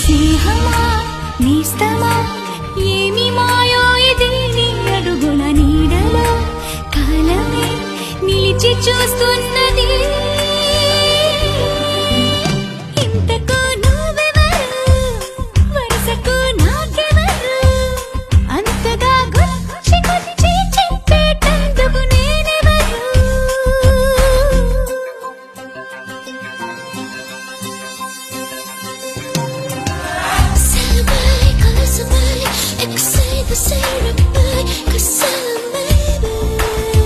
స్నేహమా నేస్తమా ఏమి మాయో ఇది నీ అడుగుల నీడలో కాలమే నిలిచి చూస్తున్నది